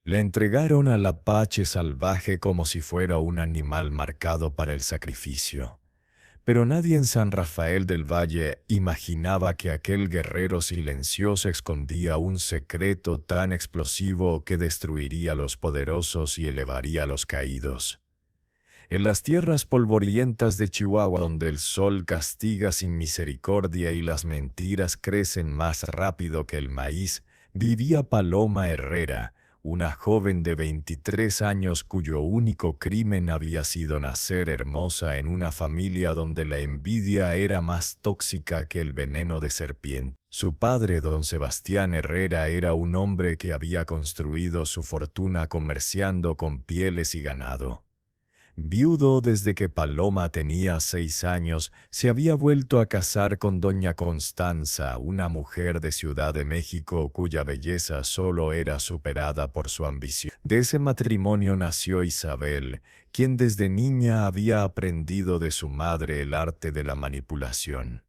Le entregaron al apache salvaje como si fuera un animal marcado para el sacrificio. Pero nadie en San Rafael del Valle imaginaba que aquel guerrero silencioso escondía un secreto tan explosivo que destruiría a los poderosos y elevaría a los caídos. En las tierras polvorientas de Chihuahua, donde el sol castiga sin misericordia y las mentiras crecen más rápido que el maíz, vivía Paloma Herrera, una joven de 23 años cuyo único crimen había sido nacer hermosa en una familia donde la envidia era más tóxica que el veneno de serpiente. Su padre, don Sebastián Herrera, era un hombre que había construido su fortuna comerciando con pieles y ganado. Viudo desde que Paloma tenía 6 años, se había vuelto a casar con doña Constanza, una mujer de Ciudad de México cuya belleza solo era superada por su ambición. De ese matrimonio nació Isabel, quien desde niña había aprendido de su madre el arte de la manipulación.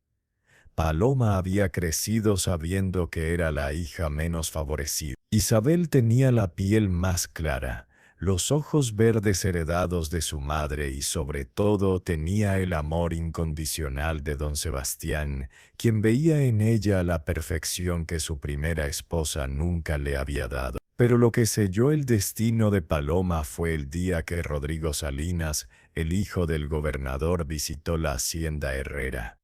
Paloma había crecido sabiendo que era la hija menos favorecida. Isabel tenía la piel más clara, los ojos verdes heredados de su madre y sobre todo tenía el amor incondicional de don Sebastián, quien veía en ella la perfección que su primera esposa nunca le había dado. Pero lo que selló el destino de Paloma fue el día que Rodrigo Salinas, el hijo del gobernador, visitó la hacienda Herrera.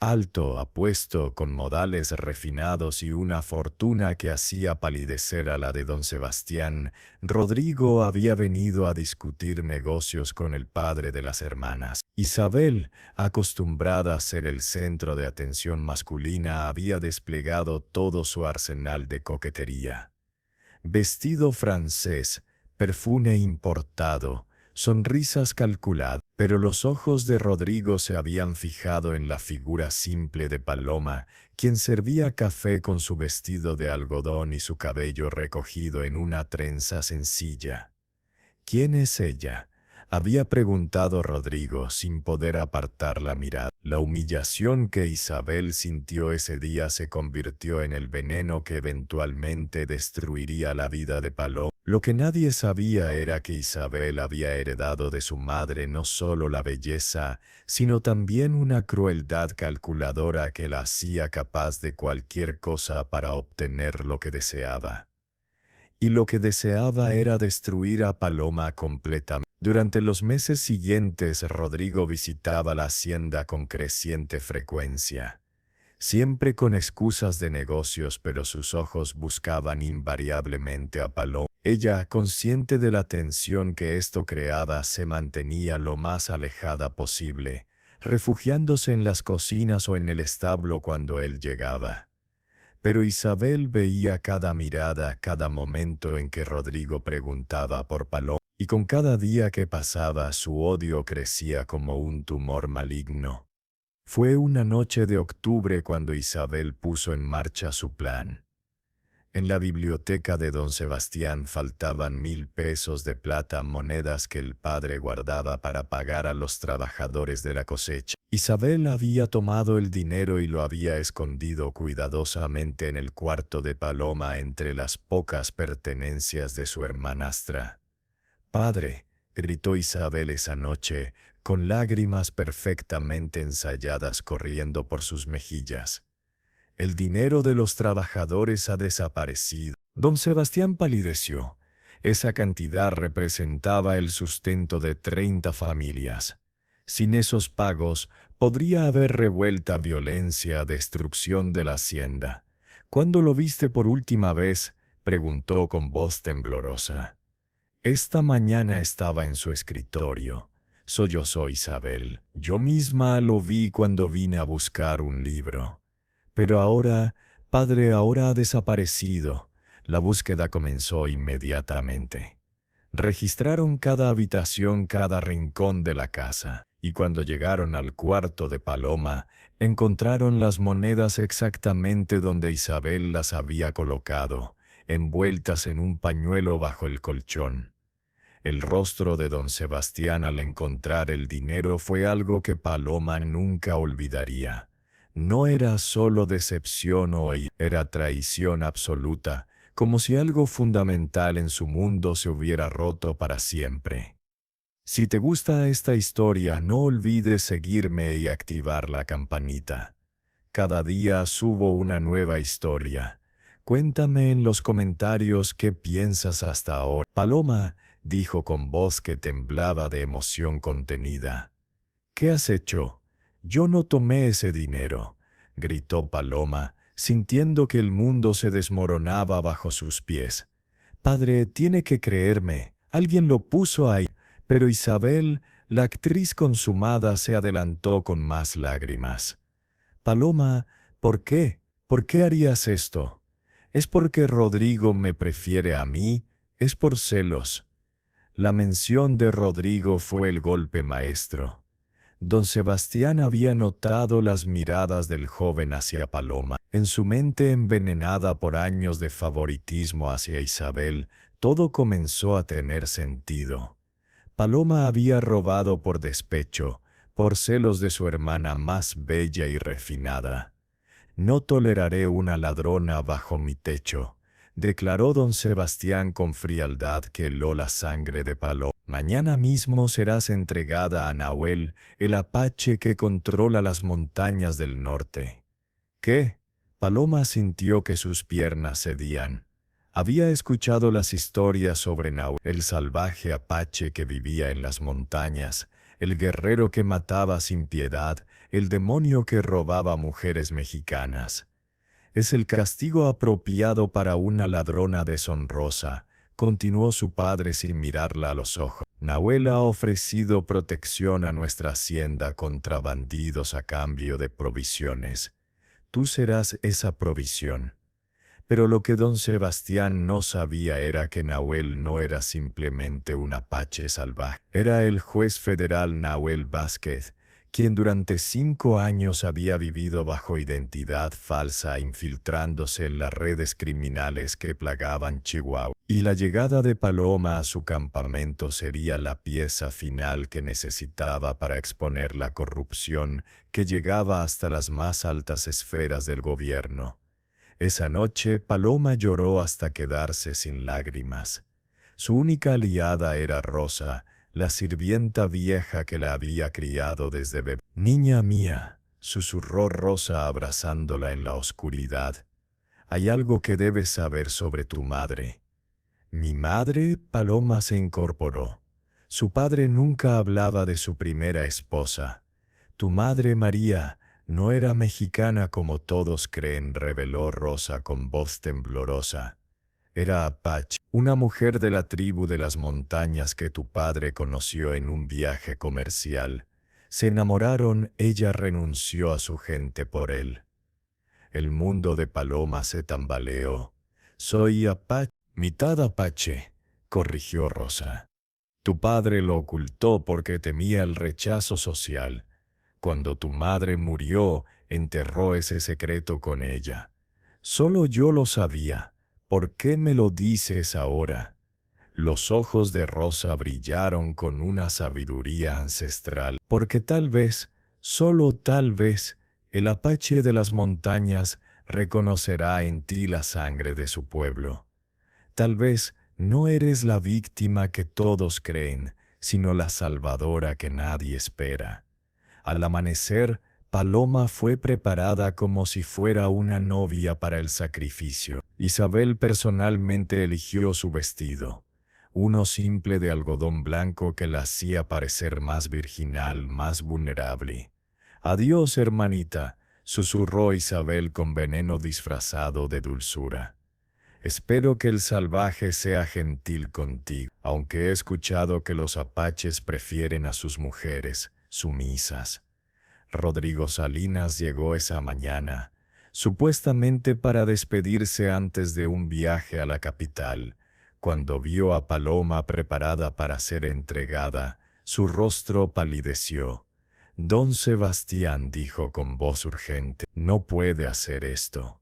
Alto, apuesto, con modales refinados y una fortuna que hacía palidecer a la de don Sebastián, Rodrigo había venido a discutir negocios con el padre de las hermanas. Isabel, acostumbrada a ser el centro de atención masculina, había desplegado todo su arsenal de coquetería. Vestido francés, perfume importado, sonrisas calculadas, pero los ojos de Rodrigo se habían fijado en la figura simple de Paloma, quien servía café con su vestido de algodón y su cabello recogido en una trenza sencilla. ¿Quién es ella?, había preguntado Rodrigo sin poder apartar la mirada. La humillación que Isabel sintió ese día se convirtió en el veneno que eventualmente destruiría la vida de Paloma. Lo que nadie sabía era que Isabel había heredado de su madre no solo la belleza, sino también una crueldad calculadora que la hacía capaz de cualquier cosa para obtener lo que deseaba. Y lo que deseaba era destruir a Paloma completamente. Durante los meses siguientes, Rodrigo visitaba la hacienda con creciente frecuencia. Siempre con excusas de negocios, pero sus ojos buscaban invariablemente a Paloma. Ella, consciente de la tensión que esto creaba, se mantenía lo más alejada posible, refugiándose en las cocinas o en el establo cuando él llegaba. Pero Isabel veía cada mirada, cada momento en que Rodrigo preguntaba por Paloma, y con cada día que pasaba su odio crecía como un tumor maligno. Fue una noche de octubre cuando Isabel puso en marcha su plan. En la biblioteca de don Sebastián faltaban 1,000 pesos de plata, monedas que el padre guardaba para pagar a los trabajadores de la cosecha. Isabel había tomado el dinero y lo había escondido cuidadosamente en el cuarto de Paloma entre las pocas pertenencias de su hermanastra. «Padre», gritó Isabel esa noche, con lágrimas perfectamente ensayadas corriendo por sus mejillas. «El dinero de los trabajadores ha desaparecido». Don Sebastián palideció. Esa cantidad representaba el sustento de 30 familias. Sin esos pagos, podría haber revuelta, violencia, destrucción de la hacienda. «¿Cuándo lo viste por última vez?», preguntó con voz temblorosa. «Esta mañana estaba en su escritorio», sollozó Isabel. «Yo misma lo vi cuando vine a buscar un libro. Pero ahora, padre, ahora ha desaparecido». La búsqueda comenzó inmediatamente. Registraron cada habitación, cada rincón de la casa, y cuando llegaron al cuarto de Paloma, encontraron las monedas exactamente donde Isabel las había colocado, envueltas en un pañuelo bajo el colchón. El rostro de don Sebastián al encontrar el dinero fue algo que Paloma nunca olvidaría. No era solo decepción o ira, era traición absoluta, como si algo fundamental en su mundo se hubiera roto para siempre. Si te gusta esta historia, no olvides seguirme y activar la campanita. Cada día subo una nueva historia. Cuéntame en los comentarios qué piensas hasta ahora. Paloma, dijo con voz que temblaba de emoción contenida. ¿Qué has hecho? Yo no tomé ese dinero, gritó Paloma, sintiendo que el mundo se desmoronaba bajo sus pies. Padre, tiene que creerme, alguien lo puso ahí. Pero Isabel, la actriz consumada, se adelantó con más lágrimas. Paloma, ¿por qué? ¿Por qué harías esto? ¿Es porque Rodrigo me prefiere a mí? ¿Es por celos? La mención de Rodrigo fue el golpe maestro. Don Sebastián había notado las miradas del joven hacia Paloma. En su mente envenenada por años de favoritismo hacia Isabel, todo comenzó a tener sentido. Paloma había robado por despecho, por celos de su hermana más bella y refinada. No toleraré una ladrona bajo mi techo, declaró don Sebastián con frialdad que heló la sangre de Paloma. Mañana mismo serás entregada a Nahuel, el apache que controla las montañas del norte. ¿Qué? Paloma sintió que sus piernas cedían. Había escuchado las historias sobre Nahuel, el salvaje apache que vivía en las montañas, el guerrero que mataba sin piedad, el demonio que robaba mujeres mexicanas. Es el castigo apropiado para una ladrona deshonrosa, continuó su padre sin mirarla a los ojos. Nahuel ha ofrecido protección a nuestra hacienda contra bandidos a cambio de provisiones. Tú serás esa provisión. Pero lo que don Sebastián no sabía era que Nahuel no era simplemente un apache salvaje. Era el juez federal Nahuel Vázquez, quien durante 5 años había vivido bajo identidad falsa, infiltrándose en las redes criminales que plagaban Chihuahua. Y la llegada de Paloma a su campamento sería la pieza final que necesitaba para exponer la corrupción que llegaba hasta las más altas esferas del gobierno. Esa noche Paloma lloró hasta quedarse sin lágrimas. Su única aliada era Rosa, la sirvienta vieja que la había criado desde bebé. «Niña mía», susurró Rosa abrazándola en la oscuridad, «hay algo que debes saber sobre tu madre». «¿Mi madre?» Paloma se incorporó. Su padre nunca hablaba de su primera esposa. «Tu madre María no era mexicana como todos creen», reveló Rosa con voz temblorosa. «Era apache, una mujer de la tribu de las montañas que tu padre conoció en un viaje comercial. Se enamoraron, ella renunció a su gente por él». El mundo de Paloma se tambaleó. «Soy apache, mitad apache», corrigió Rosa. «Tu padre lo ocultó porque temía el rechazo social. Cuando tu madre murió, enterró ese secreto con ella. Solo yo lo sabía. ¿Por qué me lo dices ahora?» Los ojos de Rosa brillaron con una sabiduría ancestral. «Porque tal vez, solo tal vez, el apache de las montañas reconocerá en ti la sangre de su pueblo. Tal vez no eres la víctima que todos creen, sino la salvadora que nadie espera». Al amanecer, Paloma fue preparada como si fuera una novia para el sacrificio. Isabel personalmente eligió su vestido, uno simple de algodón blanco que la hacía parecer más virginal, más vulnerable. «Adiós, hermanita», susurró Isabel con veneno disfrazado de dulzura. «Espero que el salvaje sea gentil contigo, aunque he escuchado que los apaches prefieren a sus mujeres sumisas». Rodrigo Salinas llegó esa mañana, supuestamente para despedirse antes de un viaje a la capital. Cuando vio a Paloma preparada para ser entregada, su rostro palideció. «Don Sebastián», dijo con voz urgente, «no puede hacer esto.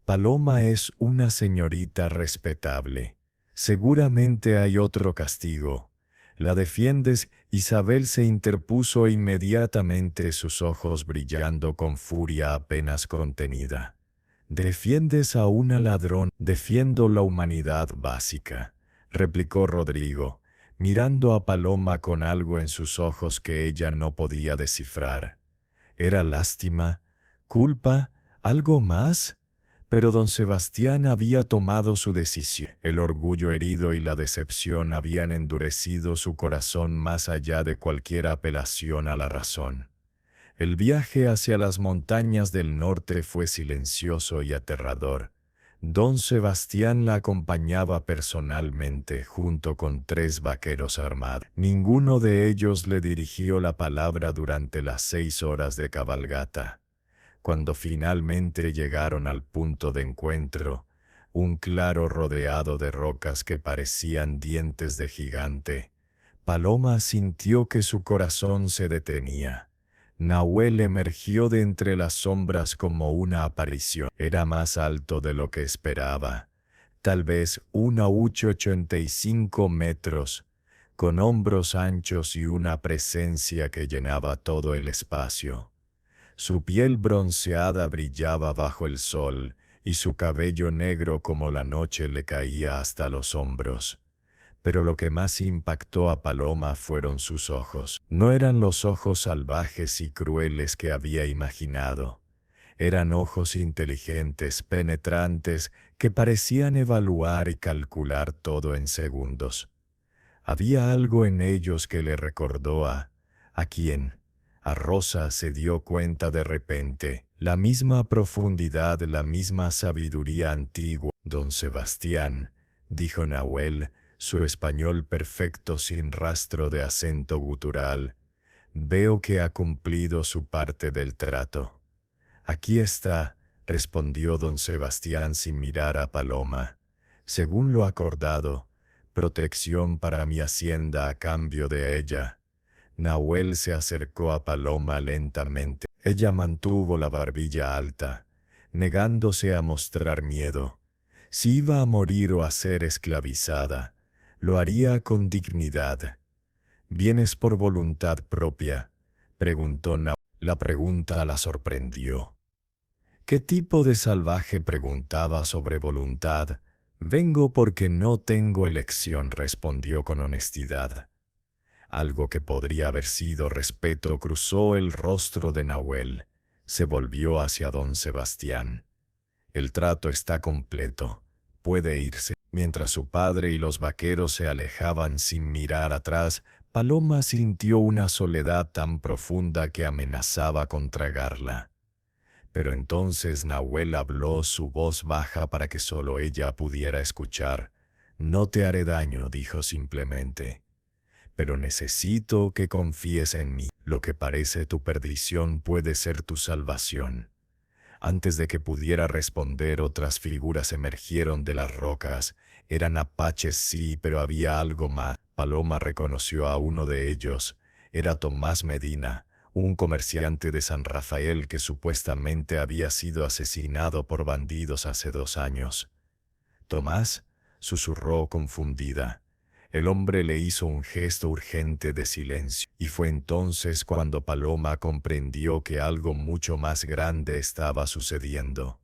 Paloma es una señorita respetable. Seguramente hay otro castigo. ¿La defiendes?» Isabel se interpuso inmediatamente, sus ojos brillando con furia apenas contenida. «Defiendes a una ladrón». «Defiendo la humanidad básica», replicó Rodrigo, mirando a Paloma con algo en sus ojos que ella no podía descifrar. ¿Era lástima? ¿Culpa? ¿Algo más? Pero don Sebastián había tomado su decisión. El orgullo herido y la decepción habían endurecido su corazón más allá de cualquier apelación a la razón. El viaje hacia las montañas del norte fue silencioso y aterrador. Don Sebastián la acompañaba personalmente junto con 3 vaqueros armados. Ninguno de ellos le dirigió la palabra durante las 6 horas de cabalgata. Cuando finalmente llegaron al punto de encuentro, un claro rodeado de rocas que parecían dientes de gigante, Paloma sintió que su corazón se detenía. Nahuel emergió de entre las sombras como una aparición. Era más alto de lo que esperaba, tal vez 1,85 metros, con hombros anchos y una presencia que llenaba todo el espacio. Su piel bronceada brillaba bajo el sol, y su cabello negro como la noche le caía hasta los hombros. Pero lo que más impactó a Paloma fueron sus ojos. No eran los ojos salvajes y crueles que había imaginado. Eran ojos inteligentes, penetrantes, que parecían evaluar y calcular todo en segundos. Había algo en ellos que le recordó ¿a quién? A Rosa. Se dio cuenta de repente, la misma profundidad, la misma sabiduría antigua. Don Sebastián, dijo Nahuel, su español perfecto sin rastro de acento gutural, veo que ha cumplido su parte del trato. Aquí está, respondió don Sebastián sin mirar a Paloma. Según lo acordado, protección para mi hacienda a cambio de ella. Nahuel se acercó a Paloma lentamente. Ella mantuvo la barbilla alta, negándose a mostrar miedo. Si iba a morir o a ser esclavizada, lo haría con dignidad. ¿Vienes por voluntad propia?, preguntó Nahuel. La pregunta la sorprendió. ¿Qué tipo de salvaje preguntaba sobre voluntad? Vengo porque no tengo elección, respondió con honestidad. Algo que podría haber sido respeto cruzó el rostro de Nahuel. Se volvió hacia don Sebastián. El trato está completo. Puede irse. Mientras su padre y los vaqueros se alejaban sin mirar atrás, Paloma sintió una soledad tan profunda que amenazaba con tragarla. Pero entonces Nahuel habló, su voz baja para que solo ella pudiera escuchar. «No te haré daño», dijo simplemente. «Pero necesito que confíes en mí. Lo que parece tu perdición puede ser tu salvación». Antes de que pudiera responder, otras figuras emergieron de las rocas. Eran apaches, sí, pero había algo más. Paloma reconoció a uno de ellos. Era Tomás Medina, un comerciante de San Rafael que supuestamente había sido asesinado por bandidos hace 2 años. «¿Tomás?», susurró confundida. El hombre le hizo un gesto urgente de silencio, y fue entonces cuando Paloma comprendió que algo mucho más grande estaba sucediendo.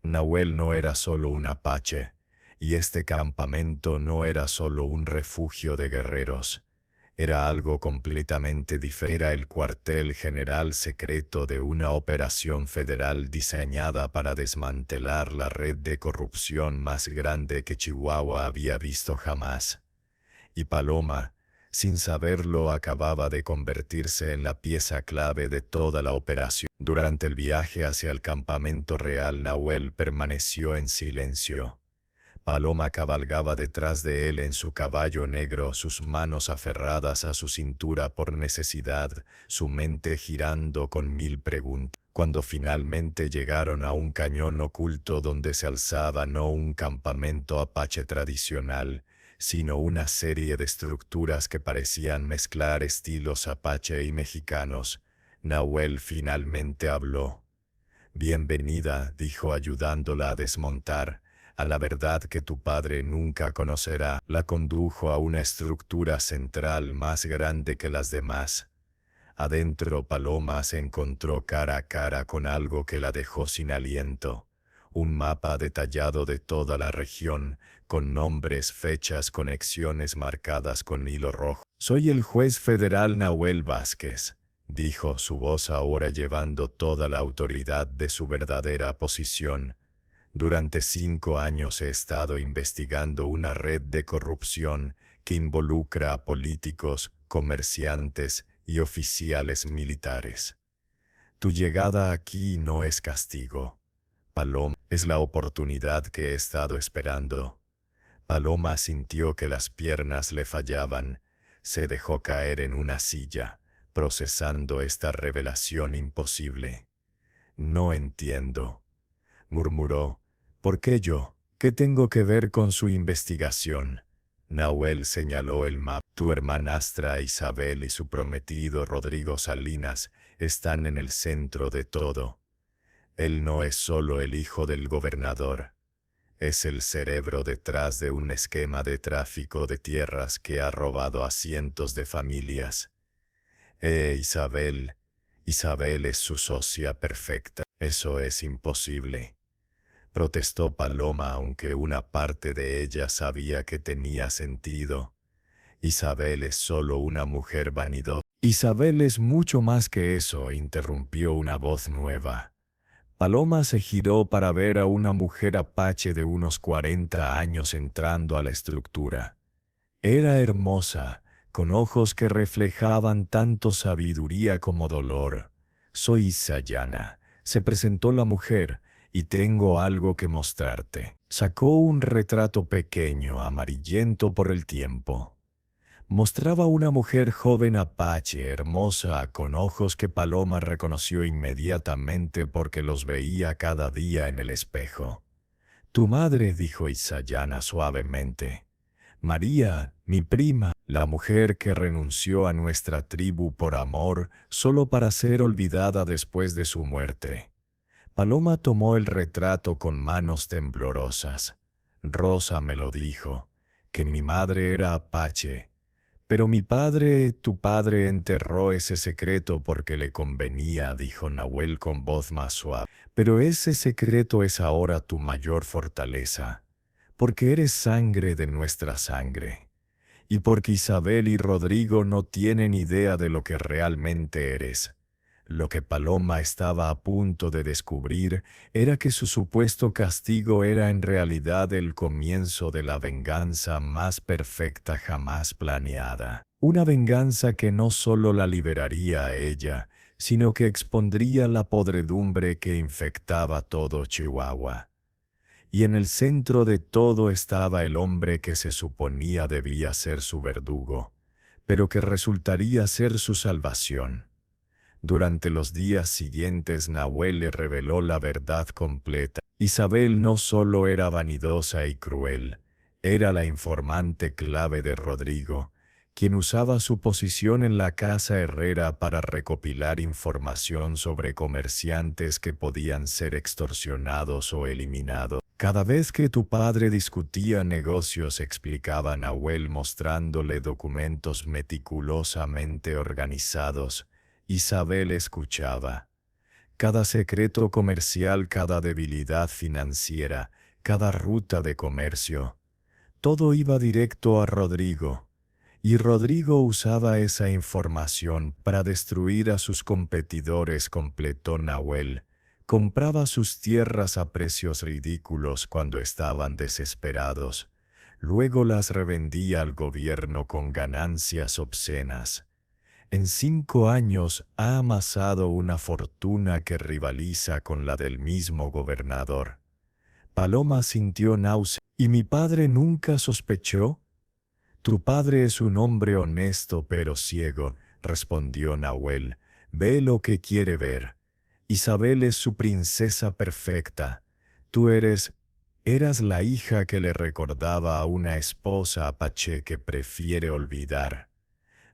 Nahuel no era solo un apache, y este campamento no era solo un refugio de guerreros. Era algo completamente diferente. Era el cuartel general secreto de una operación federal diseñada para desmantelar la red de corrupción más grande que Chihuahua había visto jamás. Y Paloma, sin saberlo, acababa de convertirse en la pieza clave de toda la operación. Durante el viaje hacia el campamento real, Nahuel permaneció en silencio. Paloma cabalgaba detrás de él en su caballo negro, sus manos aferradas a su cintura por necesidad, su mente girando con 1000 preguntas. Cuando finalmente llegaron a un cañón oculto donde se alzaba no un campamento apache tradicional, sino una serie de estructuras que parecían mezclar estilos apache y mexicanos, Nahuel finalmente habló. «Bienvenida», dijo ayudándola a desmontar, «a la verdad que tu padre nunca conocerá». La condujo a una estructura central más grande que las demás. Adentro Paloma se encontró cara a cara con algo que la dejó sin aliento. un mapa detallado de toda la región, con nombres, fechas, conexiones marcadas con hilo rojo. «Soy el juez federal Nahuel Vázquez», dijo, su voz ahora llevando toda la autoridad de su verdadera posición. «Durante 5 años he estado investigando una red de corrupción que involucra a políticos, comerciantes y oficiales militares. Tu llegada aquí no es castigo, Paloma, es la oportunidad que he estado esperando». Paloma sintió que las piernas le fallaban. Se dejó caer en una silla, procesando esta revelación imposible. «No entiendo», murmuró. «¿Por qué yo? ¿Qué tengo que ver con su investigación?» Nahuel señaló el mapa. «Tu hermanastra Isabel y su prometido Rodrigo Salinas están en el centro de todo. Él no es solo el hijo del gobernador. Es el cerebro detrás de un esquema de tráfico de tierras que ha robado a cientos de familias. Isabel es su socia perfecta». «Eso es imposible», protestó Paloma, aunque una parte de ella sabía que tenía sentido. «Isabel es solo una mujer vanidosa». «Isabel es mucho más que eso», interrumpió una voz nueva. Paloma se giró para ver a una mujer apache de unos 40 años entrando a la estructura. Era hermosa, con ojos que reflejaban tanto sabiduría como dolor. «Soy Sayana», se presentó la mujer, «y tengo algo que mostrarte». Sacó un retrato pequeño, amarillento por el tiempo. Mostraba una mujer joven apache, hermosa, con ojos que Paloma reconoció inmediatamente porque los veía cada día en el espejo. «Tu madre», dijo Isayana suavemente. «María, mi prima, la mujer que renunció a nuestra tribu por amor, solo para ser olvidada después de su muerte». Paloma tomó el retrato con manos temblorosas. «Rosa me lo dijo, que mi madre era apache. Pero mi padre, tu padre, enterró ese secreto porque le convenía», dijo Nahuel con voz más suave. «Pero ese secreto es ahora tu mayor fortaleza, porque eres sangre de nuestra sangre, y porque Isabel y Rodrigo no tienen idea de lo que realmente eres». Lo que Paloma estaba a punto de descubrir era que su supuesto castigo era en realidad el comienzo de la venganza más perfecta jamás planeada. Una venganza que no solo la liberaría a ella, sino que expondría la podredumbre que infectaba todo Chihuahua. Y en el centro de todo estaba el hombre que se suponía debía ser su verdugo, pero que resultaría ser su salvación. Durante los días siguientes Nahuel le reveló la verdad completa. Isabel no solo era vanidosa y cruel, era la informante clave de Rodrigo, quien usaba su posición en la casa herrera para recopilar información sobre comerciantes que podían ser extorsionados o eliminados. «Cada vez que tu padre discutía negocios», explicaba Nahuel mostrándole documentos meticulosamente organizados, Isabel escuchaba. Cada secreto comercial, cada debilidad financiera, cada ruta de comercio. Todo iba directo a Rodrigo. Y Rodrigo usaba esa información para destruir a sus competidores, completó Nahuel. Compraba sus tierras a precios ridículos cuando estaban desesperados. Luego las revendía al gobierno con ganancias obscenas. En 5 años ha amasado una fortuna que rivaliza con la del mismo gobernador. Paloma sintió náusea. «¿Y mi padre nunca sospechó?» «Tu padre es un hombre honesto pero ciego», respondió Nahuel. «Ve lo que quiere ver. Isabel es su princesa perfecta. Tú eras la hija que le recordaba a una esposa apache que prefiere olvidar».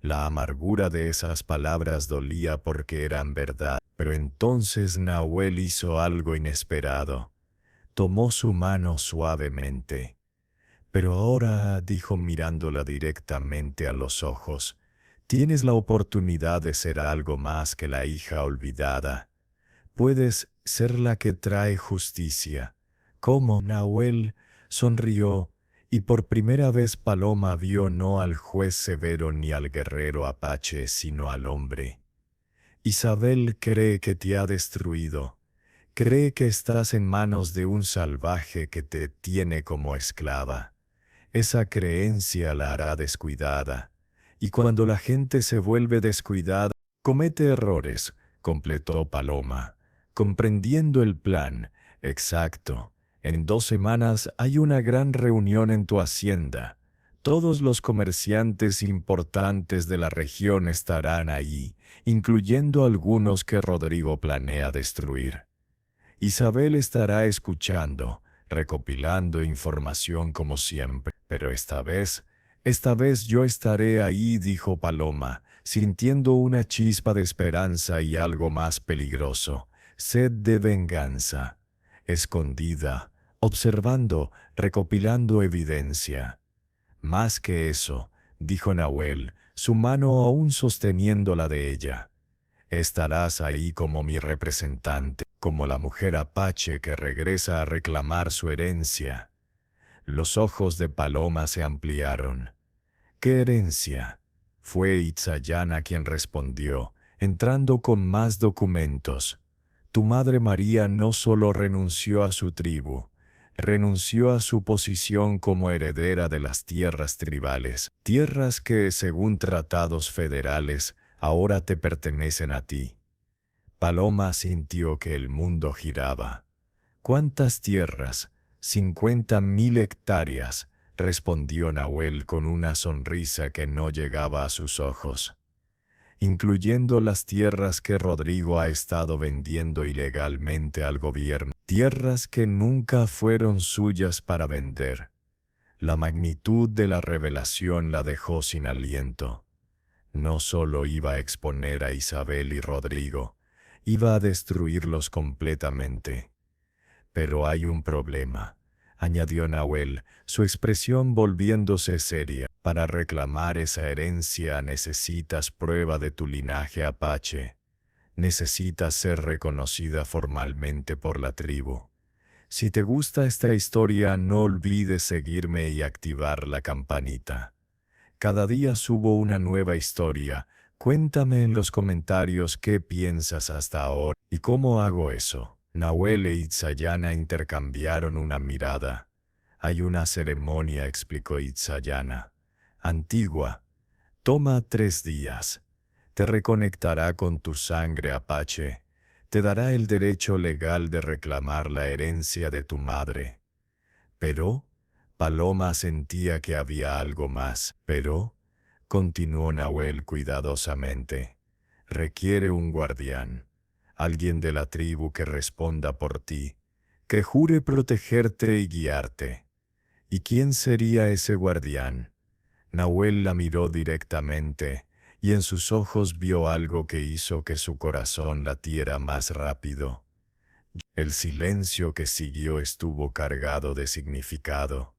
La amargura de esas palabras dolía porque eran verdad. Pero entonces Nahuel hizo algo inesperado. Tomó su mano suavemente. «Pero ahora», dijo mirándola directamente a los ojos, «tienes la oportunidad de ser algo más que la hija olvidada. Puedes ser la que trae justicia, ¿Cómo? Nahuel sonrió, y por primera vez Paloma vio no al juez severo ni al guerrero apache, sino al hombre. Isabel cree que te ha destruido. Cree que estás en manos de un salvaje que te tiene como esclava. Esa creencia la hará descuidada. Y cuando la gente se vuelve descuidada, comete errores, completó Paloma, comprendiendo el plan. Exacto. En 2 semanas hay una gran reunión en tu hacienda. Todos los comerciantes importantes de la región estarán ahí, incluyendo algunos que Rodrigo planea destruir. Isabel estará escuchando, recopilando información como siempre, pero esta vez yo estaré ahí, dijo Paloma, sintiendo una chispa de esperanza y algo más peligroso, sed de venganza, escondida, observando, recopilando evidencia. Más que eso, dijo Nahuel, su mano aún sosteniendo la de ella. Estarás ahí como mi representante, como la mujer apache que regresa a reclamar su herencia. Los ojos de Paloma se ampliaron. ¿Qué herencia? Fue Itzayana quien respondió, entrando con más documentos. Tu madre María no solo renunció a su tribu, renunció a su posición como heredera de las tierras tribales, tierras que, según tratados federales, ahora te pertenecen a ti. Paloma sintió que el mundo giraba. ¿Cuántas tierras? 50.000 hectáreas, respondió Nahuel con una sonrisa que no llegaba a sus ojos. Incluyendo las tierras que Rodrigo ha estado vendiendo ilegalmente al gobierno, tierras que nunca fueron suyas para vender. La magnitud de la revelación la dejó sin aliento. No solo iba a exponer a Isabel y Rodrigo, iba a destruirlos completamente. Pero hay un problema, añadió Nahuel, su expresión volviéndose seria. Para reclamar esa herencia necesitas prueba de tu linaje apache. Necesitas ser reconocida formalmente por la tribu. Si te gusta esta historia, no olvides seguirme y activar la campanita. Cada día subo una nueva historia. Cuéntame en los comentarios qué piensas hasta ahora y cómo hago eso. Nahuel e Itzayana intercambiaron una mirada. Hay una ceremonia, explicó Itzayana. Antigua. Toma 3 días. Te reconectará con tu sangre apache. Te dará el derecho legal de reclamar la herencia de tu madre. Pero Paloma sentía que había algo más. Pero, continuó Nahuel cuidadosamente, requiere un guardián, alguien de la tribu que responda por ti, que jure protegerte y guiarte. ¿Y quién sería ese guardián? Nahuel la miró directamente, y en sus ojos vio algo que hizo que su corazón latiera más rápido. El silencio que siguió estuvo cargado de significado.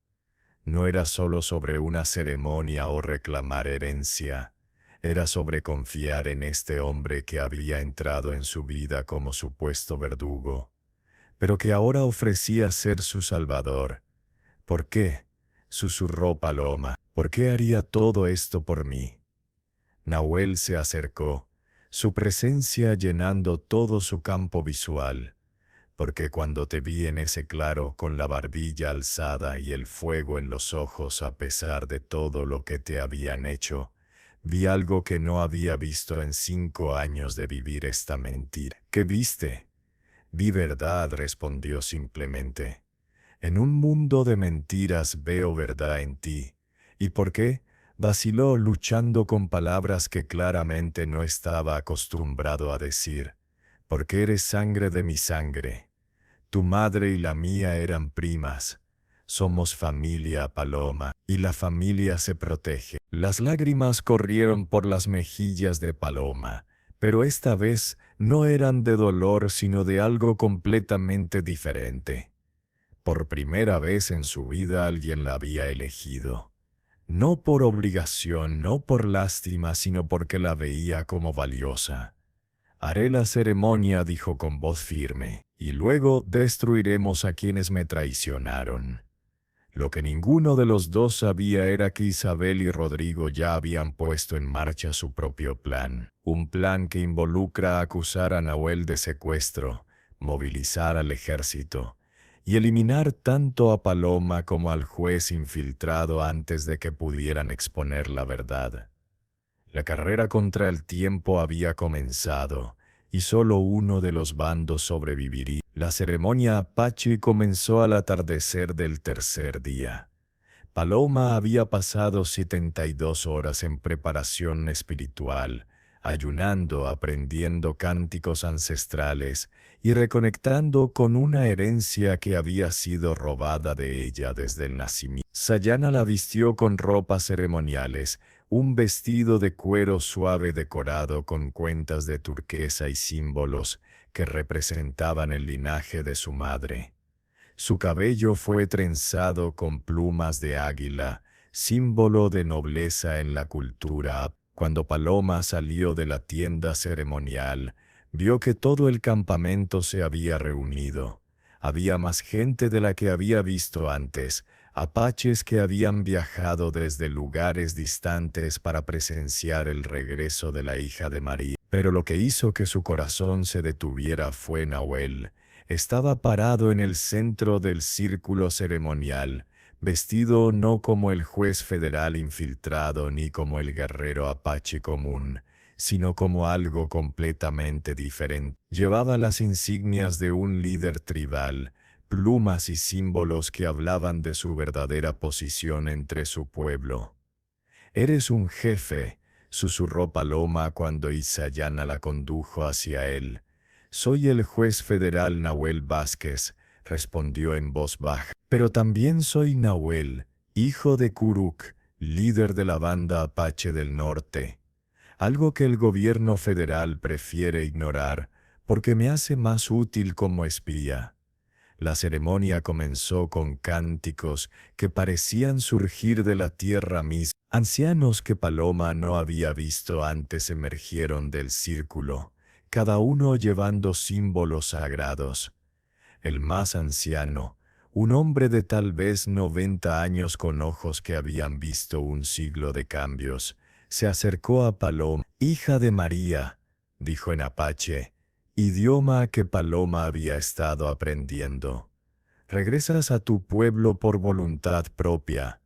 No era solo sobre una ceremonia o reclamar herencia, era sobre confiar en este hombre que había entrado en su vida como supuesto verdugo, pero que ahora ofrecía ser su salvador. ¿Por qué? Susurró Paloma. ¿Por qué haría todo esto por mí? Nahuel se acercó, su presencia llenando todo su campo visual. Porque cuando te vi en ese claro con la barbilla alzada y el fuego en los ojos a pesar de todo lo que te habían hecho, vi algo que no había visto en 5 años de vivir esta mentira. ¿Qué viste? Vi verdad, respondió simplemente. En un mundo de mentiras veo verdad en ti. ¿Y por qué? Vaciló luchando con palabras que claramente no estaba acostumbrado a decir. Porque eres sangre de mi sangre. Tu madre y la mía eran primas. Somos familia, Paloma, y la familia se protege. Las lágrimas corrieron por las mejillas de Paloma, pero esta vez no eran de dolor sino de algo completamente diferente. Por primera vez en su vida alguien la había elegido. No por obligación, no por lástima, sino porque la veía como valiosa. Haré la ceremonia, dijo con voz firme, y luego destruiremos a quienes me traicionaron. Lo que ninguno de los dos sabía era que Isabel y Rodrigo ya habían puesto en marcha su propio plan. Un plan que involucra acusar a Nahuel de secuestro, movilizar al ejército y eliminar tanto a Paloma como al juez infiltrado antes de que pudieran exponer la verdad. La carrera contra el tiempo había comenzado, y solo uno de los bandos sobreviviría. La ceremonia apache comenzó al atardecer del tercer día. Paloma había pasado 72 horas en preparación espiritual, ayunando, aprendiendo cánticos ancestrales y reconectando con una herencia que había sido robada de ella desde el nacimiento. Sayana la vistió con ropas ceremoniales, un vestido de cuero suave decorado con cuentas de turquesa y símbolos que representaban el linaje de su madre. Su cabello fue trenzado con plumas de águila, símbolo de nobleza en la cultura. Cuando Paloma salió de la tienda ceremonial, vio que todo el campamento se había reunido. Había más gente de la que había visto antes, apaches que habían viajado desde lugares distantes para presenciar el regreso de la hija de María. Pero lo que hizo que su corazón se detuviera fue Nahuel. Estaba parado en el centro del círculo ceremonial, vestido no como el juez federal infiltrado ni como el guerrero apache común, sino como algo completamente diferente. Llevaba las insignias de un líder tribal, plumas y símbolos que hablaban de su verdadera posición entre su pueblo. «Eres un jefe», susurró Paloma cuando Isayana la condujo hacia él. «Soy el juez federal Nahuel Vázquez», respondió en voz baja. «Pero también soy Nahuel, hijo de Kuruk, líder de la banda apache del norte. Algo que el gobierno federal prefiere ignorar, porque me hace más útil como espía». La ceremonia comenzó con cánticos que parecían surgir de la tierra misma. Ancianos que Paloma no había visto antes emergieron del círculo, cada uno llevando símbolos sagrados. El más anciano, un hombre de tal vez 90 años con ojos que habían visto un siglo de cambios, se acercó a Paloma. «Hija de María», dijo en apache, idioma que Paloma había estado aprendiendo. «Regresas a tu pueblo por voluntad propia».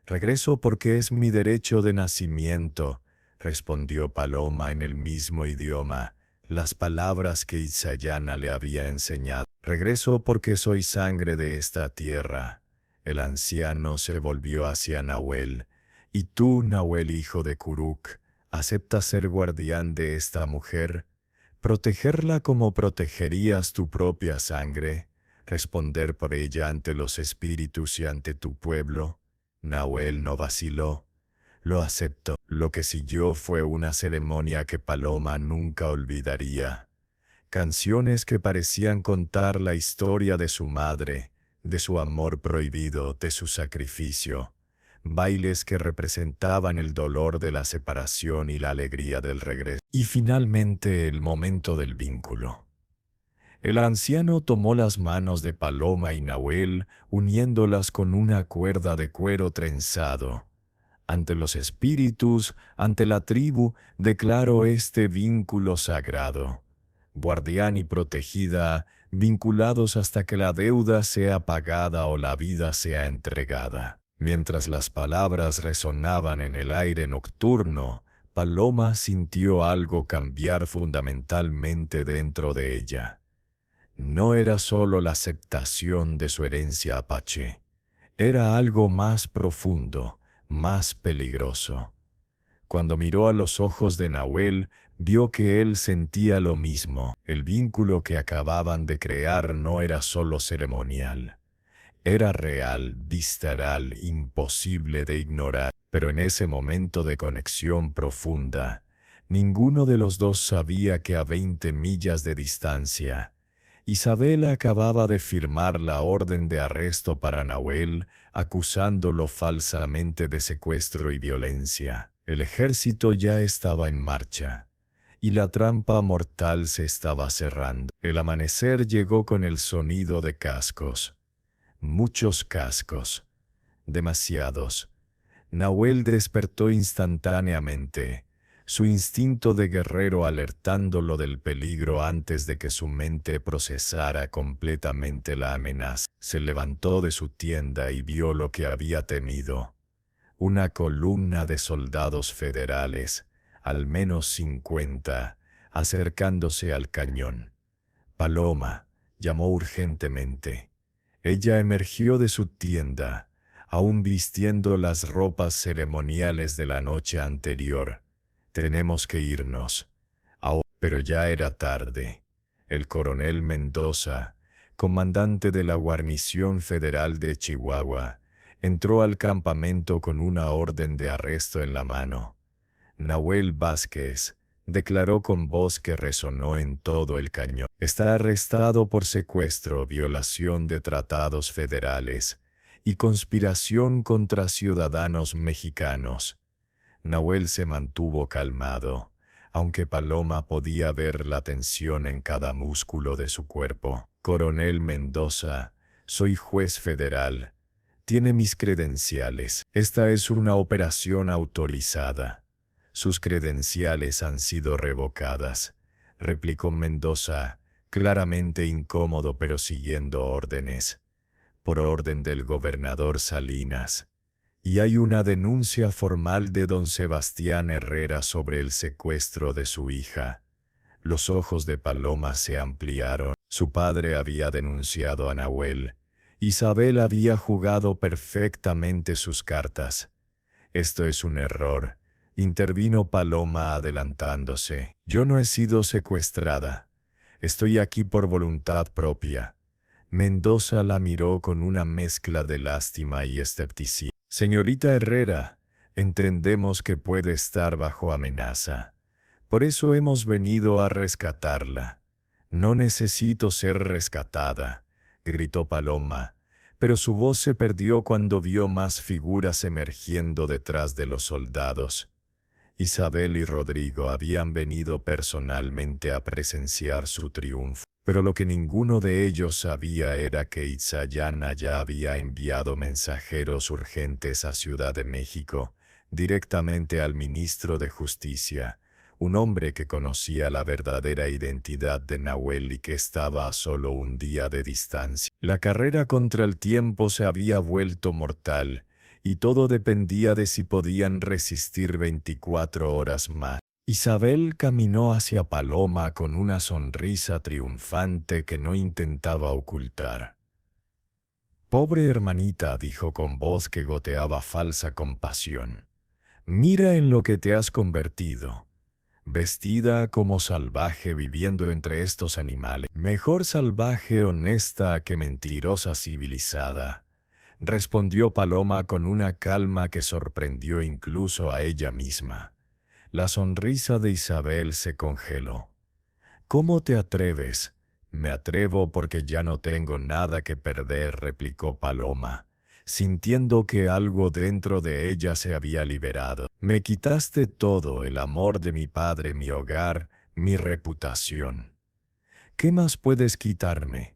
«Regreso porque es mi derecho de nacimiento», respondió Paloma en el mismo idioma, las palabras que Isayana le había enseñado. «Regreso porque soy sangre de esta tierra». El anciano se volvió hacia Nahuel. «¿Y tú, Nahuel, hijo de Kuruk, aceptas ser guardián de esta mujer? ¿Protegerla como protegerías tu propia sangre? ¿Responder por ella ante los espíritus y ante tu pueblo?» Nahuel no vaciló. «Lo aceptó». Lo que siguió fue una ceremonia que Paloma nunca olvidaría. Canciones que parecían contar la historia de su madre, de su amor prohibido, de su sacrificio. Bailes que representaban el dolor de la separación y la alegría del regreso. Y finalmente el momento del vínculo. El anciano tomó las manos de Paloma y Nahuel, uniéndolas con una cuerda de cuero trenzado. «Ante los espíritus, ante la tribu, declaro este vínculo sagrado. Guardián y protegida, vinculados hasta que la deuda sea pagada o la vida sea entregada». Mientras las palabras resonaban en el aire nocturno, Paloma sintió algo cambiar fundamentalmente dentro de ella. No era solo la aceptación de su herencia apache, era algo más profundo, más peligroso. Cuando miró a los ojos de Nahuel, vio que él sentía lo mismo. El vínculo que acababan de crear no era solo ceremonial. Era real, visceral, imposible de ignorar. Pero en ese momento de conexión profunda, ninguno de los dos sabía que a 20 millas de distancia, Isabel acababa de firmar la orden de arresto para Nahuel, acusándolo falsamente de secuestro y violencia. El ejército ya estaba en marcha. y la trampa mortal se estaba cerrando. El amanecer llegó con el sonido de cascos. Muchos cascos. Demasiados. Nahuel despertó instantáneamente, su instinto de guerrero alertándolo del peligro antes de que su mente procesara completamente la amenaza. Se levantó de su tienda y vio lo que había temido. Una columna de soldados federales, al menos 50, acercándose al cañón. Paloma, llamó urgentemente. Ella emergió de su tienda, aún vistiendo las ropas ceremoniales de la noche anterior. Tenemos que irnos. Pero ya era tarde. El coronel Mendoza, comandante de la guarnición federal de Chihuahua, entró al campamento con una orden de arresto en la mano. Nahuel Vázquez declaró con voz que resonó en todo el cañón. Está arrestado por secuestro, violación de tratados federales y conspiración contra ciudadanos mexicanos. Nahuel se mantuvo calmado, aunque Paloma podía ver la tensión en cada músculo de su cuerpo. Coronel Mendoza, soy juez federal. Tiene mis credenciales. Esta es una operación autorizada. Sus credenciales han sido revocadas, replicó Mendoza, claramente incómodo pero siguiendo órdenes. Por orden del gobernador Salinas. Y hay una denuncia formal de don Sebastián Herrera sobre el secuestro de su hija. Los ojos de Paloma se ampliaron. Su padre había denunciado a Nahuel. Isabel había jugado perfectamente sus cartas. Esto es un error, intervino Paloma adelantándose. Yo no he sido secuestrada. Estoy aquí por voluntad propia. Mendoza la miró con una mezcla de lástima y escepticismo. Señorita Herrera, entendemos que puede estar bajo amenaza. Por eso hemos venido a rescatarla. No necesito ser rescatada, gritó Paloma, pero su voz se perdió cuando vio más figuras emergiendo detrás de los soldados. Isabel y Rodrigo habían venido personalmente a presenciar su triunfo. Pero lo que ninguno de ellos sabía era que Itzayana ya había enviado mensajeros urgentes a Ciudad de México, directamente al ministro de Justicia, un hombre que conocía la verdadera identidad de Nahuel y que estaba a solo un día de distancia. La carrera contra el tiempo se había vuelto mortal, y todo dependía de si podían resistir 24 horas más. Isabel caminó hacia Paloma con una sonrisa triunfante que no intentaba ocultar. Pobre hermanita, dijo con voz que goteaba falsa compasión. Mira en lo que te has convertido. Vestida como salvaje viviendo entre estos animales. Mejor salvaje honesta que mentirosa civilizada, respondió Paloma con una calma que sorprendió incluso a ella misma. La sonrisa de Isabel se congeló. ¿Cómo te atreves? Me atrevo porque ya no tengo nada que perder, replicó Paloma, sintiendo que algo dentro de ella se había liberado. Me quitaste todo, el amor de mi padre, mi hogar, mi reputación. ¿Qué más puedes quitarme?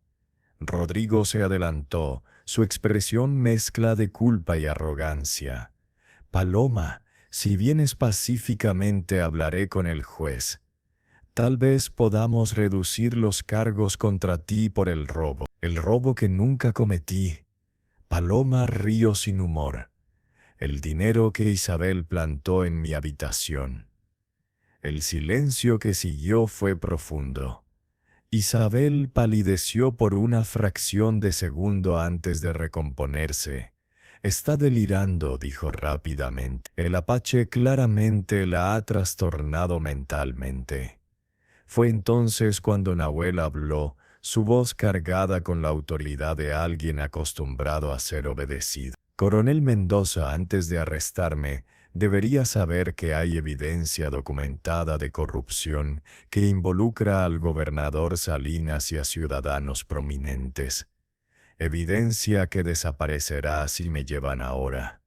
Rodrigo se adelantó, su expresión mezcla de culpa y arrogancia. Paloma, si vienes pacíficamente hablaré con el juez. Tal vez podamos reducir los cargos contra ti por el robo que nunca cometí. Paloma rió sin humor. El dinero que Isabel plantó en mi habitación. El silencio que siguió fue profundo. Isabel palideció por una fracción de segundo antes de recomponerse. Está delirando, dijo rápidamente. El apache claramente la ha trastornado mentalmente. Fue entonces cuando Nahuel habló, su voz cargada con la autoridad de alguien acostumbrado a ser obedecido. Coronel Mendoza, antes de arrestarme, debería saber que hay evidencia documentada de corrupción que involucra al gobernador Salinas y a ciudadanos prominentes. Evidencia que desaparecerá si me llevan ahora.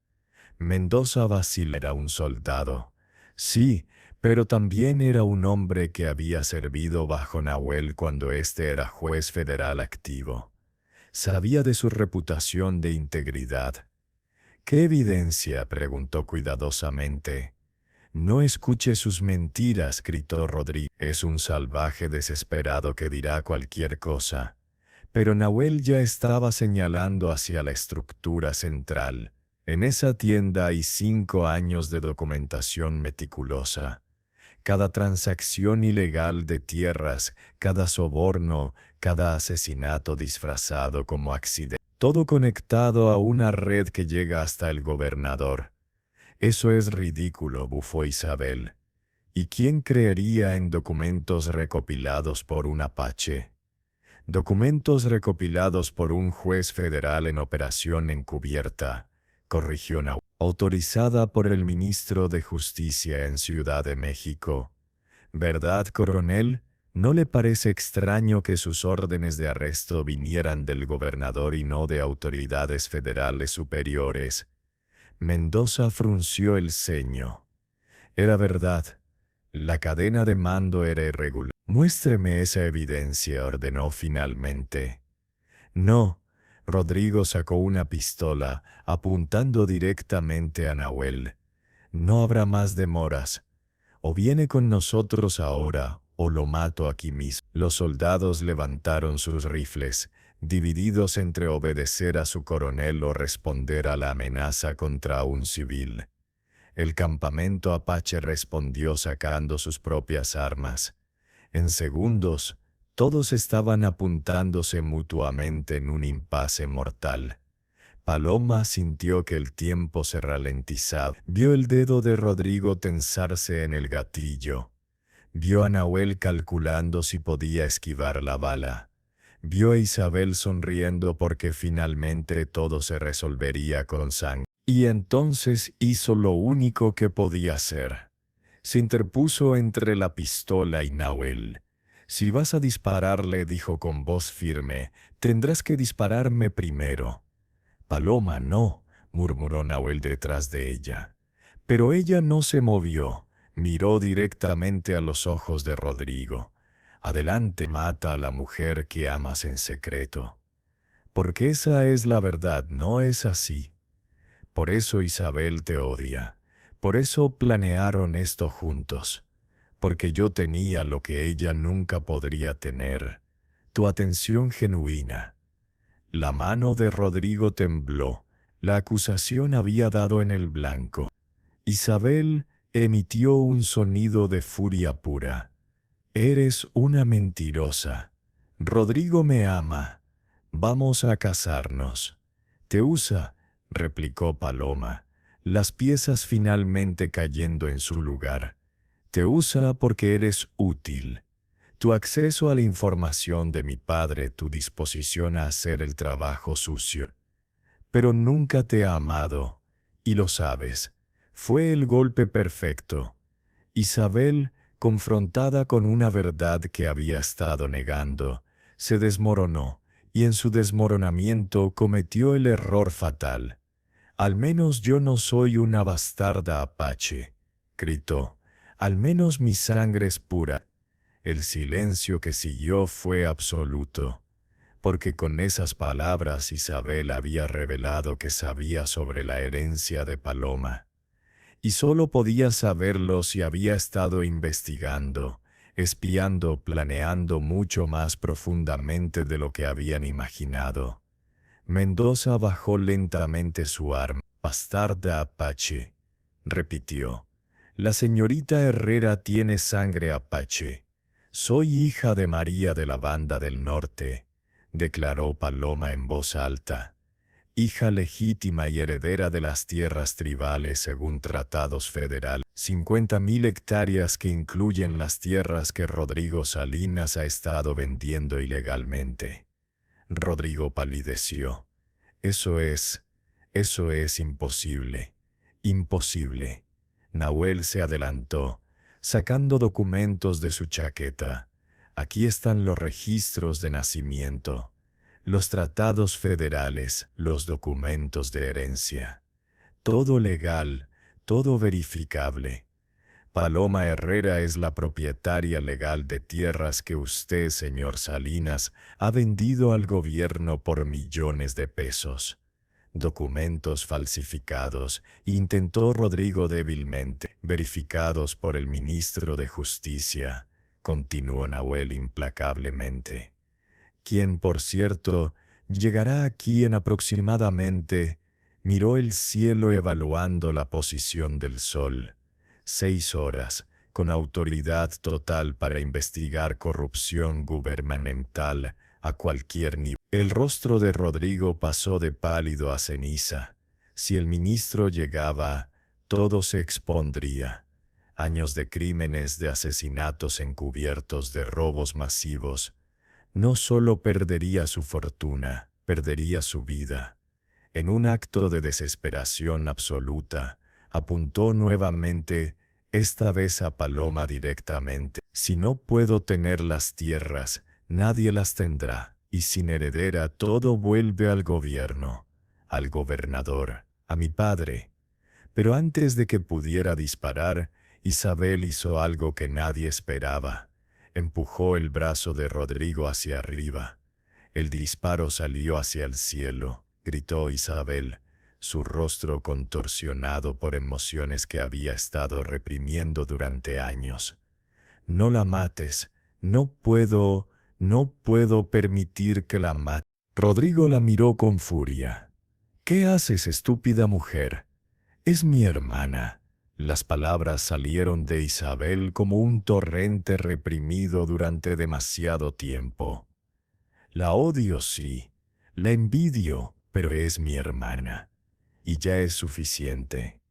Mendoza vacila. Era un soldado. Sí, Pero también era un hombre que había servido bajo Nahuel cuando éste era juez federal activo. Sabía de su reputación de integridad. ¿Qué evidencia?, preguntó cuidadosamente. No escuche sus mentiras, gritó Rodrigo. Es un salvaje desesperado que dirá cualquier cosa. Pero Nahuel ya estaba señalando hacia la estructura central. En esa tienda hay 5 años de documentación meticulosa. Cada transacción ilegal de tierras, cada soborno, cada asesinato disfrazado como accidente. Todo conectado a una red que llega hasta el gobernador. Eso es ridículo, bufó Isabel. ¿Y quién creería en documentos recopilados por un apache? Documentos recopilados por un juez federal en operación encubierta, corrigió Nahuel, autorizada por el ministro de Justicia en Ciudad de México. ¿Verdad, coronel? ¿No le parece extraño que sus órdenes de arresto vinieran del gobernador y no de autoridades federales superiores? Mendoza frunció el ceño. Era verdad. La cadena de mando era irregular. Muéstreme esa evidencia, ordenó finalmente. No. Rodrigo sacó una pistola, apuntando directamente a Nahuel. No habrá más demoras. O viene con nosotros ahora, o lo mato aquí mismo. Los soldados levantaron sus rifles, divididos entre obedecer a su coronel o responder a la amenaza contra un civil. El campamento apache respondió sacando sus propias armas. En segundos, todos estaban apuntándose mutuamente en un impasse mortal. Paloma sintió que el tiempo se ralentizaba. Vio el dedo de Rodrigo tensarse en el gatillo. Vio a Nahuel calculando si podía esquivar la bala. Vio a Isabel sonriendo porque finalmente todo se resolvería con sangre. Y entonces hizo lo único que podía hacer. Se interpuso entre la pistola y Nahuel. Si vas a dispararle, dijo con voz firme, tendrás que dispararme primero. Paloma, no, murmuró Nahuel detrás de ella. Pero ella no se movió, miró directamente a los ojos de Rodrigo. Adelante, mata a la mujer que amas en secreto. Porque esa es la verdad, ¿no es así? Por eso Isabel te odia. Por eso planearon esto juntos. Porque yo tenía lo que ella nunca podría tener. Tu atención genuina. La mano de Rodrigo tembló. La acusación había dado en el blanco. Isabel emitió un sonido de furia pura. Eres una mentirosa. Rodrigo me ama. Vamos a casarnos. Te usa, replicó Paloma, las piezas finalmente cayendo en su lugar. Te usa porque eres útil. Tu acceso a la información de mi padre, tu disposición a hacer el trabajo sucio. Pero nunca te ha amado, y lo sabes. Fue el golpe perfecto. Isabel, confrontada con una verdad que había estado negando, se desmoronó, y en su desmoronamiento cometió el error fatal. Al menos yo no soy una bastarda apache, gritó. Al menos mi sangre es pura. El silencio que siguió fue absoluto, porque con esas palabras Isabel había revelado que sabía sobre la herencia de Paloma. Y solo podía saberlo si había estado investigando, espiando, planeando mucho más profundamente de lo que habían imaginado. Mendoza bajó lentamente su arma. Bastarda apache, repitió. La señorita Herrera tiene sangre apache. Soy hija de María de la Banda del Norte, declaró Paloma en voz alta. Hija legítima y heredera de las tierras tribales según tratados federales. 50.000 hectáreas que incluyen las tierras que Rodrigo Salinas ha estado vendiendo ilegalmente. Rodrigo palideció. Eso es imposible. Imposible. Nahuel se adelantó, sacando documentos de su chaqueta. Aquí están los registros de nacimiento, los tratados federales, los documentos de herencia. Todo legal, todo verificable. Paloma Herrera es la propietaria legal de tierras que usted, señor Salinas, ha vendido al gobierno por millones de pesos. Documentos falsificados, intentó Rodrigo débilmente, verificados por el ministro de Justicia, continuó Nahuel implacablemente, quien, por cierto, llegará aquí en aproximadamente, miró el cielo evaluando la posición del sol, 6 horas, con autoridad total para investigar corrupción gubernamental a cualquier nivel. El rostro de Rodrigo pasó de pálido a ceniza. Si el ministro llegaba, todo se expondría. Años de crímenes, de asesinatos encubiertos, de robos masivos. No solo perdería su fortuna, perdería su vida. En un acto de desesperación absoluta, apuntó nuevamente, esta vez a Paloma directamente. Si no puedo tener las tierras, nadie las tendrá, y sin heredera todo vuelve al gobierno, al gobernador, a mi padre. Pero antes de que pudiera disparar, Isabel hizo algo que nadie esperaba. Empujó el brazo de Rodrigo hacia arriba. El disparo salió hacia el cielo, gritó Isabel, su rostro contorsionado por emociones que había estado reprimiendo durante años. No la mates, no puedo permitir que la mate. Rodrigo la miró con furia. ¿Qué haces, estúpida mujer? Es mi hermana. Las palabras salieron de Isabel como un torrente reprimido durante demasiado tiempo. La odio, sí, la envidio, pero es mi hermana. Y ya es suficiente.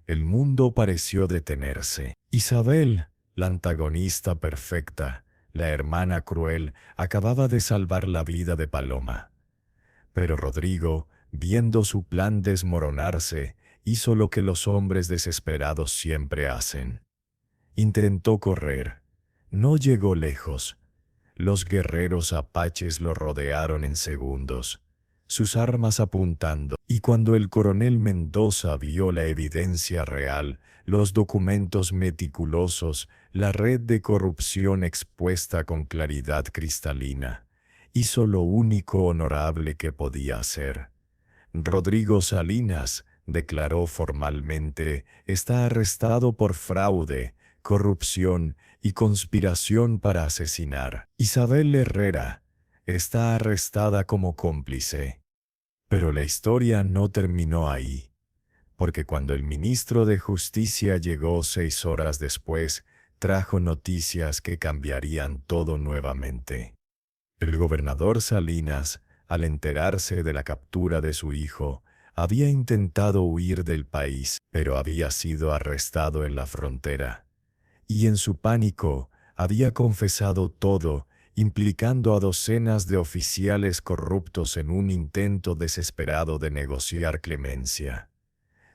El mundo pareció detenerse. Isabel, la antagonista perfecta, la hermana cruel, acababa de salvar la vida de Paloma. Pero Rodrigo, viendo su plan desmoronarse, hizo lo que los hombres desesperados siempre hacen. Intentó correr. No llegó lejos. Los guerreros apaches lo rodearon en segundos, sus armas apuntando, y cuando el coronel Mendoza vio la evidencia real, los documentos meticulosos, la red de corrupción expuesta con claridad cristalina, hizo lo único honorable que podía hacer. Rodrigo Salinas, declaró formalmente, está arrestado por fraude, corrupción y conspiración para asesinar. Isabel Herrera está arrestada como cómplice. Pero la historia no terminó ahí, porque cuando el ministro de Justicia llegó 6 horas después, trajo noticias que cambiarían todo nuevamente. El gobernador Salinas, al enterarse de la captura de su hijo, había intentado huir del país, pero había sido arrestado en la frontera. Y en su pánico, había confesado todo, implicando a docenas de oficiales corruptos en un intento desesperado de negociar clemencia.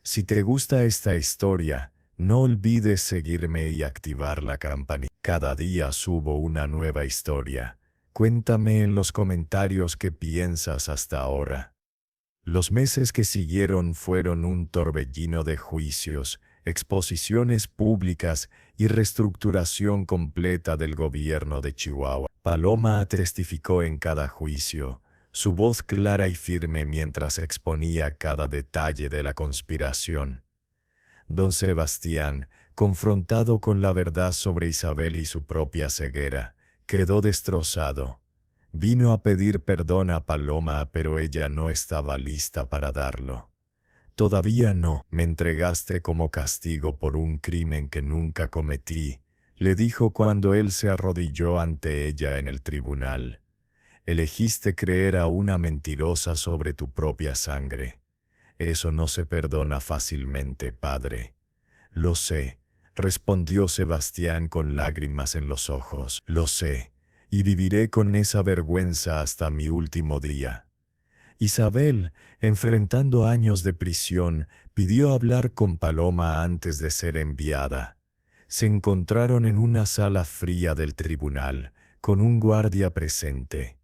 Si te gusta esta historia, no olvides seguirme y activar la campanita. Cada día subo una nueva historia. Cuéntame en los comentarios qué piensas hasta ahora. Los meses que siguieron fueron un torbellino de juicios, exposiciones públicas y reestructuración completa del gobierno de Chihuahua. Paloma testificó en cada juicio, su voz clara y firme mientras exponía cada detalle de la conspiración. Don Sebastián, confrontado con la verdad sobre Isabel y su propia ceguera, quedó destrozado. Vino a pedir perdón a Paloma, pero ella no estaba lista para darlo. Todavía no. Me entregaste como castigo por un crimen que nunca cometí, le dijo cuando él se arrodilló ante ella en el tribunal. Elegiste creer a una mentirosa sobre tu propia sangre. Eso no se perdona fácilmente, padre. Lo sé, respondió Sebastián con lágrimas en los ojos. Lo sé, y viviré con esa vergüenza hasta mi último día. Isabel, enfrentando años de prisión, pidió hablar con Paloma antes de ser enviada. Se encontraron en una sala fría del tribunal, con un guardia presente.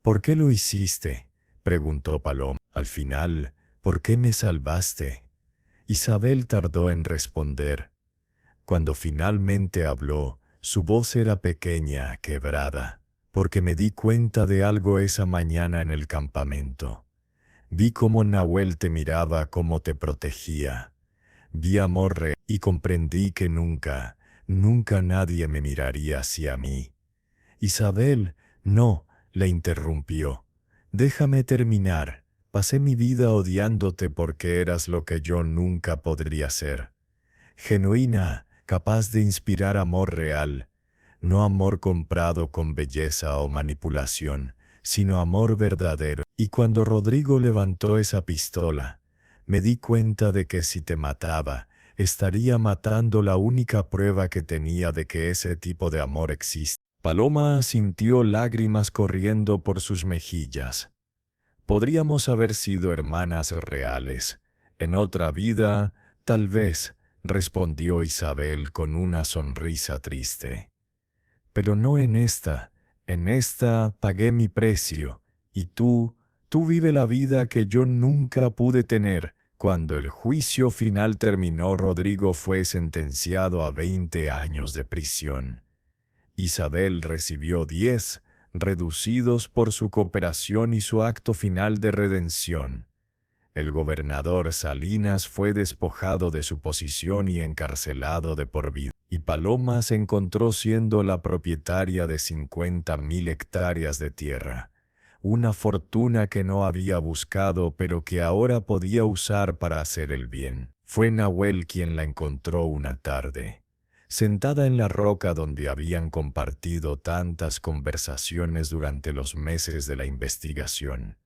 ¿Por qué lo hiciste?, preguntó Paloma. Al final, ¿por qué me salvaste? Isabel tardó en responder. Cuando finalmente habló, su voz era pequeña, quebrada, porque me di cuenta de algo esa mañana en el campamento. Vi cómo Nahuel te miraba, cómo te protegía. Vi amor real y comprendí que nunca, nunca nadie me miraría así a mí. Isabel, no, le interrumpió. Déjame terminar. Pasé mi vida odiándote porque eras lo que yo nunca podría ser. Genuina, capaz de inspirar amor real, no amor comprado con belleza o manipulación, sino amor verdadero. Y cuando Rodrigo levantó esa pistola, me di cuenta de que si te mataba, estaría matando la única prueba que tenía de que ese tipo de amor existe. Paloma sintió lágrimas corriendo por sus mejillas. Podríamos haber sido hermanas reales. En otra vida, tal vez, respondió Isabel con una sonrisa triste. Pero no en esta. En esta pagué mi precio. Y tú vive la vida que yo nunca pude tener. Cuando el juicio final terminó, Rodrigo fue sentenciado a 20 años de prisión. Isabel recibió 10, reducidos por su cooperación y su acto final de redención. El gobernador Salinas fue despojado de su posición y encarcelado de por vida, y Paloma se encontró siendo la propietaria de 50.000 hectáreas de tierra, una fortuna que no había buscado pero que ahora podía usar para hacer el bien. Fue Nahuel quien la encontró una tarde, sentada en la roca donde habían compartido tantas conversaciones durante los meses de la investigación.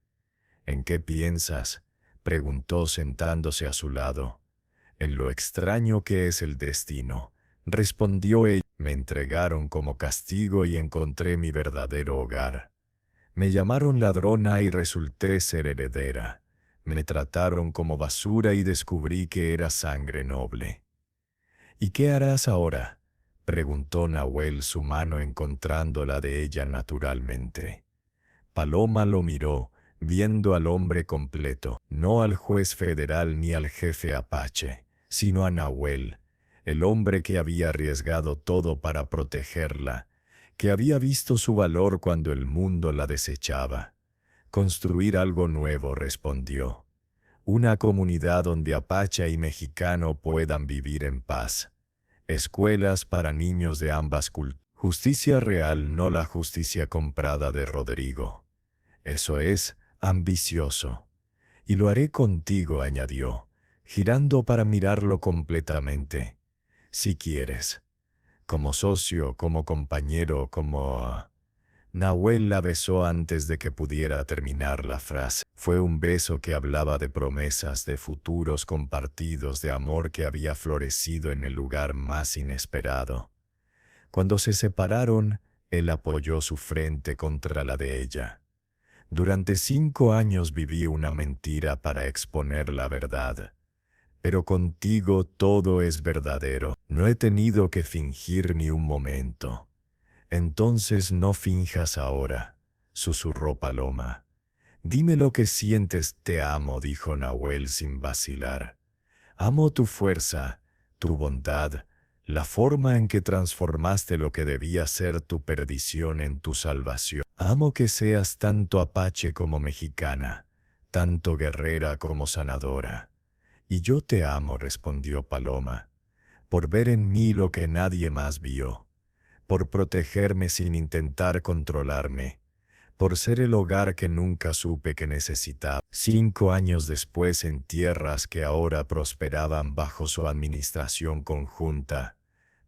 ¿En qué piensas?, preguntó sentándose a su lado. En lo extraño que es el destino, respondió ella. Me entregaron como castigo y encontré mi verdadero hogar. Me llamaron ladrona y resulté ser heredera. Me trataron como basura y descubrí que era sangre noble. ¿Y qué harás ahora?, preguntó Nahuel, su mano encontrando la de ella naturalmente. Paloma lo miró, viendo al hombre completo, no al juez federal ni al jefe apache, sino a Nahuel, el hombre que había arriesgado todo para protegerla, que había visto su valor cuando el mundo la desechaba. Construir algo nuevo, respondió. Una comunidad donde apache y mexicano puedan vivir en paz. Escuelas para niños de ambas culturas. Justicia real, no la justicia comprada de Rodrigo. Eso es ambicioso. Y lo haré contigo, añadió, girando para mirarlo completamente. Si quieres. Como socio, como compañero, como... Nahuel la besó antes de que pudiera terminar la frase. Fue un beso que hablaba de promesas, de futuros compartidos, de amor que había florecido en el lugar más inesperado. Cuando se separaron, él apoyó su frente contra la de ella. Durante 5 años viví una mentira para exponer la verdad. Pero contigo todo es verdadero. No he tenido que fingir ni un momento. Entonces no finjas ahora, susurró Paloma. Dime lo que sientes. Te amo, dijo Nahuel sin vacilar. Amo tu fuerza, tu bondad, la forma en que transformaste lo que debía ser tu perdición en tu salvación. Amo que seas tanto apache como mexicana, tanto guerrera como sanadora. Y yo te amo, respondió Paloma, por ver en mí lo que nadie más vio, por protegerme sin intentar controlarme, por ser el hogar que nunca supe que necesitaba. 5 años después, en tierras que ahora prosperaban bajo su administración conjunta,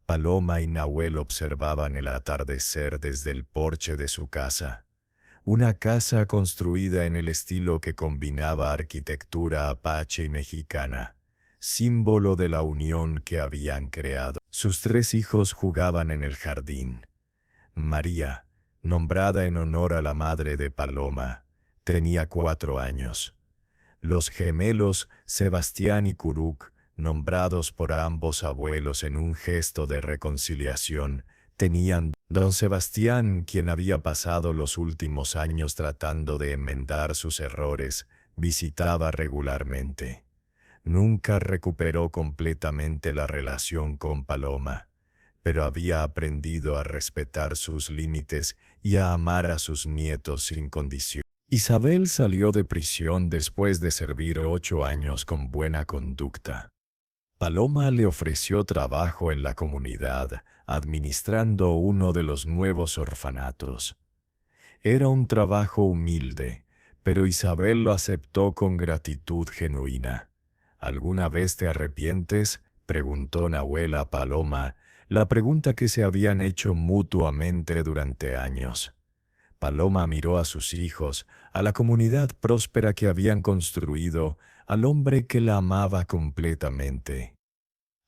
Paloma y Nahuel observaban el atardecer desde el porche de su casa. Una casa construida en el estilo que combinaba arquitectura apache y mexicana, símbolo de la unión que habían creado. Sus 3 hijos jugaban en el jardín. María, nombrada en honor a la madre de Paloma, tenía 4 años. Los gemelos Sebastián y Curuc, nombrados por ambos abuelos en un gesto de reconciliación, tenían. Don Sebastián, quien había pasado los últimos años tratando de enmendar sus errores, visitaba regularmente. Nunca recuperó completamente la relación con Paloma, pero había aprendido a respetar sus límites y a amar a sus nietos sin condición. Isabel salió de prisión después de servir 8 años con buena conducta. Paloma le ofreció trabajo en la comunidad, administrando uno de los nuevos orfanatos. Era un trabajo humilde, pero Isabel lo aceptó con gratitud genuina. ¿Alguna vez te arrepientes?, preguntó Nahuel a Paloma, la pregunta que se habían hecho mutuamente durante años. Paloma miró a sus hijos, a la comunidad próspera que habían construido, al hombre que la amaba completamente.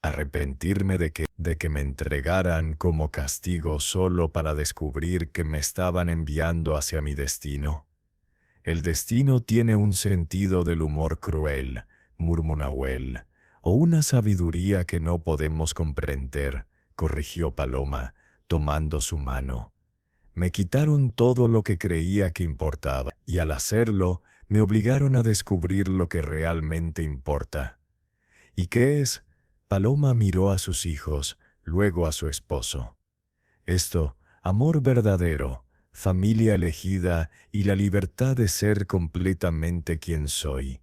Arrepentirme de que me entregaran como castigo solo para descubrir que me estaban enviando hacia mi destino. El destino tiene un sentido del humor cruel, murmuró Nahuel, o una sabiduría que no podemos comprender, corrigió Paloma, tomando su mano. Me quitaron todo lo que creía que importaba, y al hacerlo, me obligaron a descubrir lo que realmente importa. ¿Y qué es? Paloma miró a sus hijos, luego a su esposo. Esto, amor verdadero, familia elegida y la libertad de ser completamente quien soy.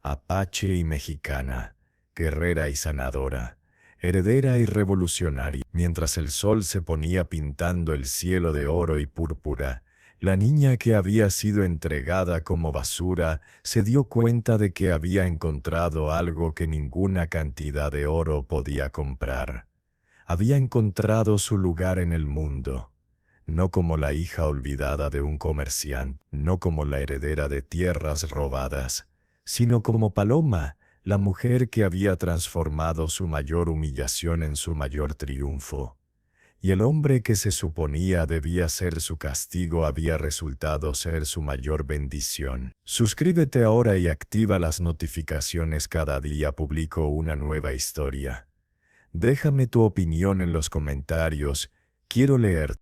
Apache y mexicana, guerrera y sanadora, heredera y revolucionaria. Mientras el sol se ponía pintando el cielo de oro y púrpura, la niña que había sido entregada como basura se dio cuenta de que había encontrado algo que ninguna cantidad de oro podía comprar. Había encontrado su lugar en el mundo, no como la hija olvidada de un comerciante, no como la heredera de tierras robadas, sino como Paloma, la mujer que había transformado su mayor humillación en su mayor triunfo. Y el hombre que se suponía debía ser su castigo había resultado ser su mayor bendición. Suscríbete ahora y activa las notificaciones, cada día publico una nueva historia. Déjame tu opinión en los comentarios, quiero leer.